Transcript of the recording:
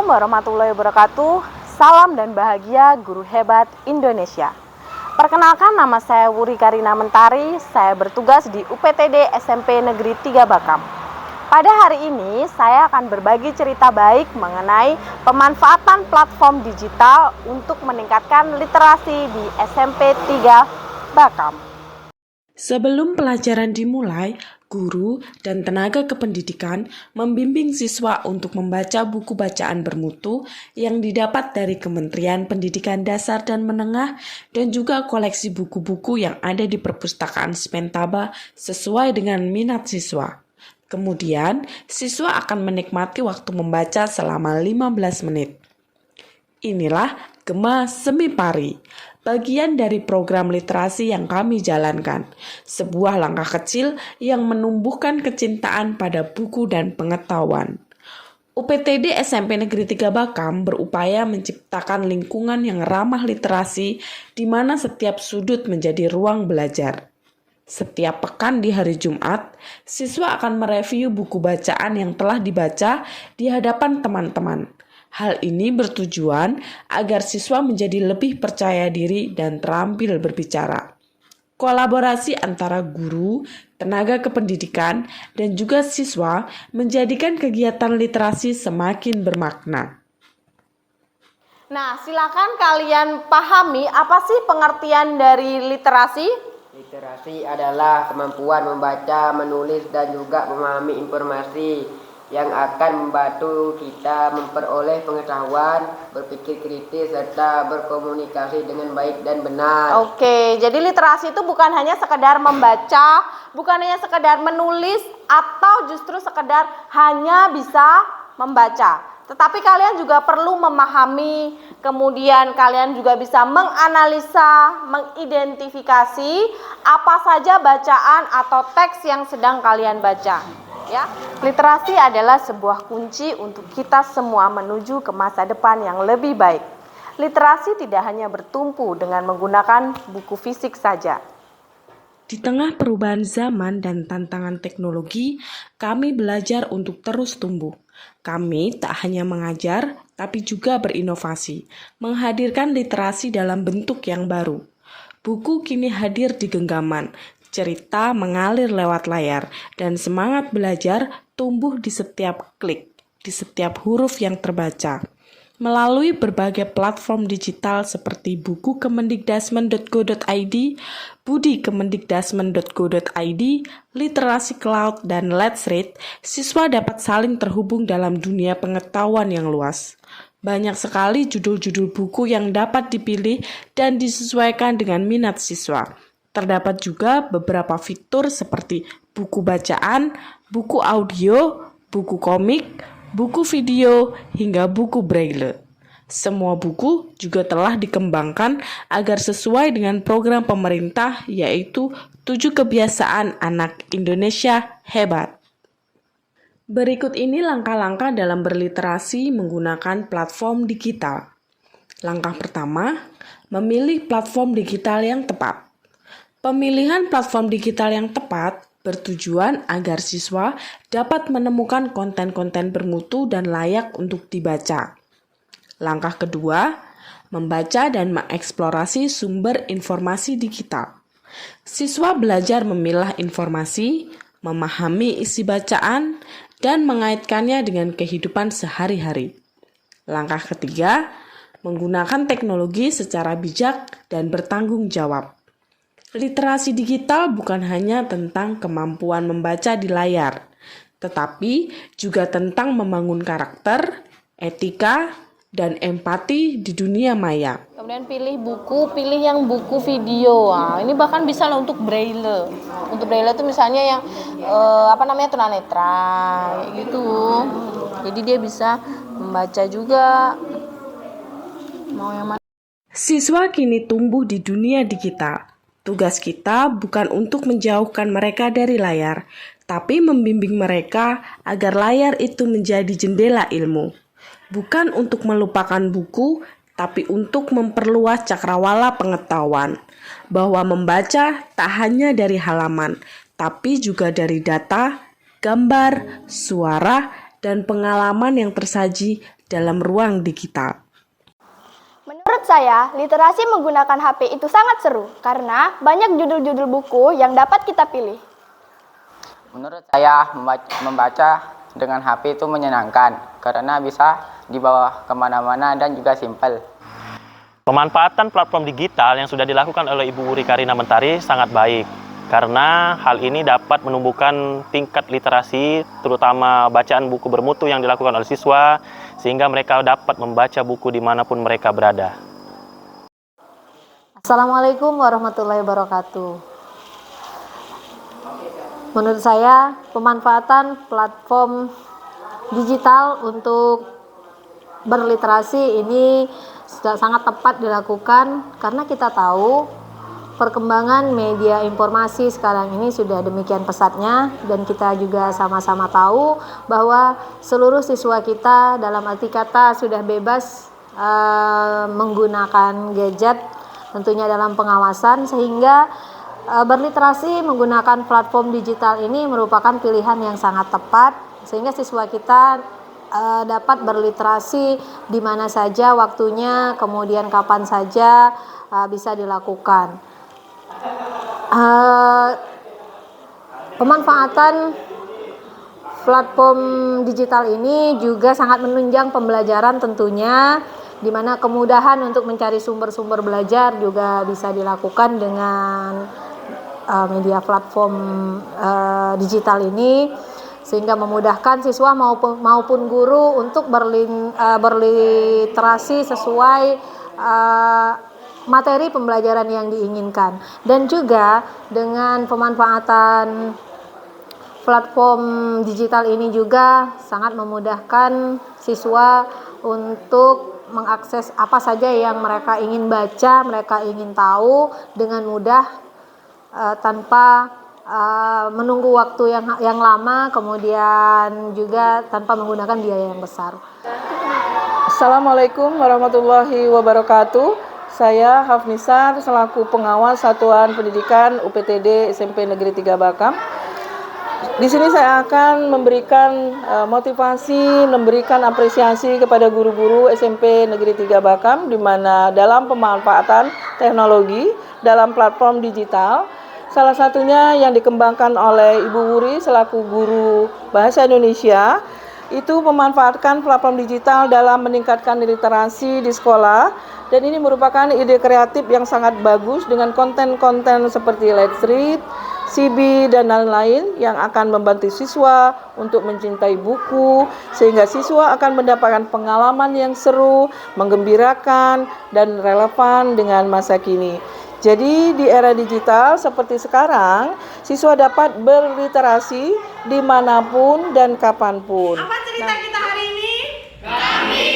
Assalamualaikum warahmatullahi wabarakatuh. Salam dan bahagia guru hebat Indonesia. Perkenalkan, nama saya Wuri Karina Mentari. Saya bertugas di UPTD SMP Negeri 3 Bakam. Pada hari ini saya akan berbagi cerita baik mengenai pemanfaatan platform digital untuk meningkatkan literasi di SMP 3 Bakam. Sebelum pelajaran dimulai, guru dan tenaga kependidikan membimbing siswa untuk membaca buku bacaan bermutu yang didapat dari Kementerian Pendidikan Dasar dan Menengah dan juga koleksi buku-buku yang ada di perpustakaan Spentaba sesuai dengan minat siswa. Kemudian, siswa akan menikmati waktu membaca selama 15 menit. Inilah Gema Semi Pari, bagian dari program literasi yang kami jalankan. Sebuah langkah kecil yang menumbuhkan kecintaan pada buku dan pengetahuan. UPTD SMP Negeri 3 Bakam berupaya menciptakan lingkungan yang ramah literasi di mana setiap sudut menjadi ruang belajar. Setiap pekan di hari Jumat, siswa akan mereview buku bacaan yang telah dibaca di hadapan teman-teman. Hal ini bertujuan agar siswa menjadi lebih percaya diri dan terampil berbicara. Kolaborasi antara guru, tenaga kependidikan, dan juga siswa menjadikan kegiatan literasi semakin bermakna. Nah, silakan kalian pahami apa sih pengertian dari literasi? Literasi adalah kemampuan membaca, menulis, dan juga memahami informasi yang akan membantu kita memperoleh pengetahuan, berpikir kritis, serta berkomunikasi dengan baik dan benar. Oke, jadi literasi itu bukan hanya sekedar membaca, bukan hanya sekedar menulis, atau justru sekedar hanya bisa membaca. Tetapi kalian juga perlu memahami, kemudian kalian juga bisa menganalisa, mengidentifikasi apa saja bacaan atau teks yang sedang kalian baca. Ya, literasi adalah sebuah kunci untuk kita semua menuju ke masa depan yang lebih baik. Literasi tidak hanya bertumpu dengan menggunakan buku fisik saja. Di tengah perubahan zaman dan tantangan teknologi, kami belajar untuk terus tumbuh. Kami tak hanya mengajar, tapi juga berinovasi, menghadirkan literasi dalam bentuk yang baru. Buku kini hadir di genggaman, cerita mengalir lewat layar, dan semangat belajar tumbuh di setiap klik, di setiap huruf yang terbaca. Melalui berbagai platform digital seperti buku kemendikdasmen.go.id, budi kemendikdasmen.go.id, literasi cloud, dan Let's Read, siswa dapat saling terhubung dalam dunia pengetahuan yang luas. Banyak sekali judul-judul buku yang dapat dipilih dan disesuaikan dengan minat siswa. Terdapat juga beberapa fitur seperti buku bacaan, buku audio, buku komik, buku video, hingga buku braille. Semua buku juga telah dikembangkan agar sesuai dengan program pemerintah, yaitu 7 kebiasaan anak Indonesia hebat. Berikut ini langkah-langkah dalam berliterasi menggunakan platform digital. Langkah pertama, memilih platform digital yang tepat. Pemilihan platform digital yang tepat bertujuan agar siswa dapat menemukan konten-konten bermutu dan layak untuk dibaca. Langkah kedua, membaca dan mengeksplorasi sumber informasi digital. Siswa belajar memilah informasi, memahami isi bacaan, dan mengaitkannya dengan kehidupan sehari-hari. Langkah ketiga, menggunakan teknologi secara bijak dan bertanggung jawab. Literasi digital bukan hanya tentang kemampuan membaca di layar, tetapi juga tentang membangun karakter, etika, dan empati di dunia maya. Kemudian pilih yang buku video. Nah, ini bahkan bisa lah untuk braille. Untuk braille itu misalnya yang tunanetra gitu. Jadi dia bisa membaca juga. Mau yang mana? Siswa kini tumbuh di dunia digital. Tugas kita bukan untuk menjauhkan mereka dari layar, tapi membimbing mereka agar layar itu menjadi jendela ilmu. Bukan untuk melupakan buku, tapi untuk memperluas cakrawala pengetahuan. Bahwa membaca tak hanya dari halaman, tapi juga dari data, gambar, suara, dan pengalaman yang tersaji dalam ruang digital. Menurut saya, literasi menggunakan HP itu sangat seru karena banyak judul-judul buku yang dapat kita pilih. Menurut saya, membaca dengan HP itu menyenangkan karena bisa dibawa kemana-mana dan juga simpel. Pemanfaatan platform digital yang sudah dilakukan oleh Ibu Wuri Karina Mentari sangat baik karena hal ini dapat menumbuhkan tingkat literasi, terutama bacaan buku bermutu yang dilakukan oleh siswa, sehingga mereka dapat membaca buku dimanapun mereka berada. Assalamualaikum warahmatullahi wabarakatuh. Menurut saya, pemanfaatan platform digital untuk berliterasi ini sudah sangat tepat dilakukan karena kita tahu perkembangan media informasi sekarang ini sudah demikian pesatnya, dan kita juga sama-sama tahu bahwa seluruh siswa kita dalam arti kata sudah bebas menggunakan gadget tentunya dalam pengawasan, sehingga berliterasi menggunakan platform digital ini merupakan pilihan yang sangat tepat sehingga siswa kita dapat berliterasi di mana saja waktunya, kemudian kapan saja bisa dilakukan. Pemanfaatan platform digital ini juga sangat menunjang pembelajaran tentunya, di mana kemudahan untuk mencari sumber-sumber belajar juga bisa dilakukan dengan media platform digital ini, sehingga memudahkan siswa maupun guru untuk berliterasi sesuai materi pembelajaran yang diinginkan. Dan juga dengan pemanfaatan platform digital ini juga sangat memudahkan siswa untuk mengakses apa saja yang mereka ingin baca, mereka ingin tahu dengan mudah tanpa menunggu waktu yang lama, kemudian juga tanpa menggunakan biaya yang besar. Assalamualaikum warahmatullahi wabarakatuh. Saya Hafnisar selaku pengawas Satuan Pendidikan UPTD SMP Negeri 3 Bakam. Di sini saya akan memberikan motivasi, memberikan apresiasi kepada guru-guru SMP Negeri 3 Bakam, di mana dalam pemanfaatan teknologi dalam platform digital, salah satunya yang dikembangkan oleh Ibu Wuri selaku guru Bahasa Indonesia, itu memanfaatkan platform digital dalam meningkatkan literasi di sekolah. Dan ini merupakan ide kreatif yang sangat bagus dengan konten-konten seperti Let's Read, CB, dan lain-lain yang akan membantu siswa untuk mencintai buku, sehingga siswa akan mendapatkan pengalaman yang seru, menggembirakan, dan relevan dengan masa kini. Jadi di era digital seperti sekarang, siswa dapat berliterasi dimanapun dan kapanpun. Apa cerita kita hari ini? Kami